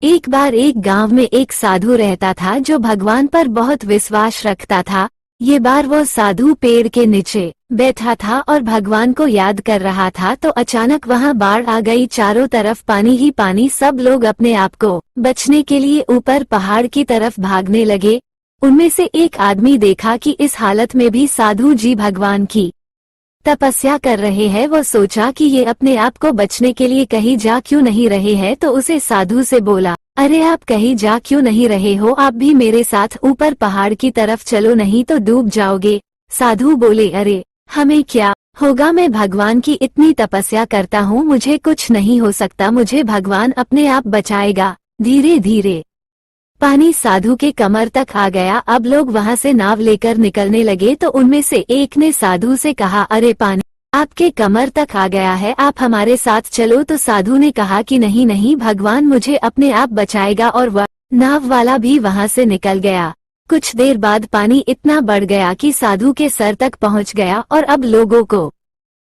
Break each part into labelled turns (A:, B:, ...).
A: एक बार एक गांव में एक साधु रहता था जो भगवान पर बहुत विश्वास रखता था। ये बार वो साधु पेड़ के नीचे बैठा था और भगवान को याद कर रहा था तो अचानक वहां बाढ़ आ गई। चारों तरफ पानी ही पानी। सब लोग अपने आप को बचने के लिए ऊपर पहाड़ की तरफ भागने लगे। उनमें से एक आदमी देखा कि इस हालत में भी साधु जी भगवान की तपस्या कर रहे हैं। वो सोचा कि ये अपने आप को बचने के लिए कहीं जा क्यों नहीं रहे हैं, तो उसे साधु से बोला, अरे आप कहीं जा क्यों नहीं रहे हो, आप भी मेरे साथ ऊपर पहाड़ की तरफ चलो, नहीं तो डूब जाओगे। साधु बोले, अरे हमें क्या होगा, मैं भगवान की इतनी तपस्या करता हूँ, मुझे कुछ नहीं हो सकता, मुझे भगवान अपने आप बचाएगा। धीरे धीरे पानी साधु के कमर तक आ गया। अब लोग वहां से नाव लेकर निकलने लगे तो उनमें से एक ने साधु से कहा, अरे पानी आपके कमर तक आ गया है, आप हमारे साथ चलो। तो साधु ने कहा कि नहीं नहीं, भगवान मुझे अपने आप बचाएगा। और वह नाव वाला भी वहां से निकल गया। कुछ देर बाद पानी इतना बढ़ गया कि साधु के सर तक पहुंच गया और अब लोगों को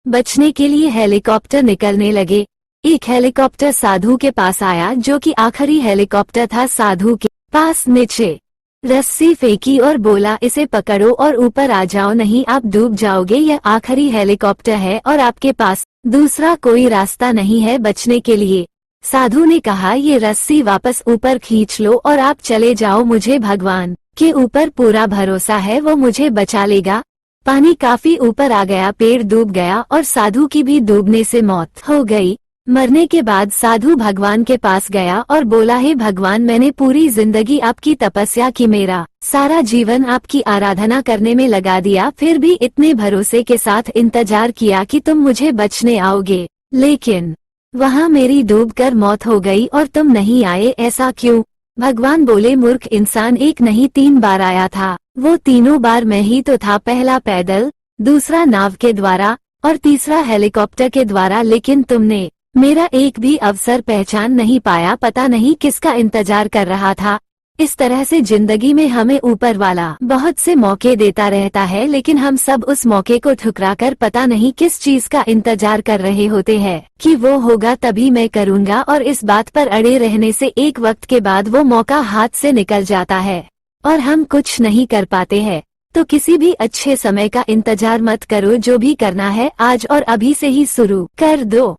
A: बचने के लिए हेलीकॉप्टर निकलने लगे। एक हेलीकॉप्टर साधु के पास आया जो कि आखिरी हेलीकॉप्टर था। साधु के पास नीचे रस्सी फेंकी और बोला, इसे पकड़ो और ऊपर आ जाओ, नहीं आप डूब जाओगे। यह आखिरी हेलीकॉप्टर है और आपके पास दूसरा कोई रास्ता नहीं है बचने के लिए। साधु ने कहा, ये रस्सी वापस ऊपर खींच लो और आप चले जाओ, मुझे भगवान के ऊपर पूरा भरोसा है, वो मुझे बचा लेगा। पानी काफी ऊपर आ गया, पेड़ डूब गया और साधु की भी डूबने से मौत हो गई। मरने के बाद साधु भगवान के पास गया और बोला, हे भगवान, मैंने पूरी जिंदगी आपकी तपस्या की, मेरा सारा जीवन आपकी आराधना करने में लगा दिया, फिर भी इतने भरोसे के साथ इंतजार किया कि तुम मुझे बचने आओगे, लेकिन वहाँ मेरी डूबकर मौत हो गई और तुम नहीं आए, ऐसा क्यों? भगवान बोले, मूर्ख इंसान, एक नहीं 3 बार आया था, वो तीनों बार मैं ही तो था, पहला पैदल, दूसरा नाव के द्वारा और तीसरा हेलीकॉप्टर के द्वारा, लेकिन तुमने मेरा एक भी अवसर पहचान नहीं पाया, पता नहीं किसका इंतजार कर रहा था। इस तरह से जिंदगी में हमें ऊपर वाला बहुत से मौके देता रहता है, लेकिन हम सब उस मौके को ठुकराकर पता नहीं किस चीज का इंतजार कर रहे होते हैं कि वो होगा तभी मैं करूँगा, और इस बात पर अड़े रहने से एक वक्त के बाद वो मौका हाथ से निकल जाता है और हम कुछ नहीं कर पाते हैं। तो किसी भी अच्छे समय का इंतजार मत करो, जो भी करना है आज और अभी से ही शुरू कर दो।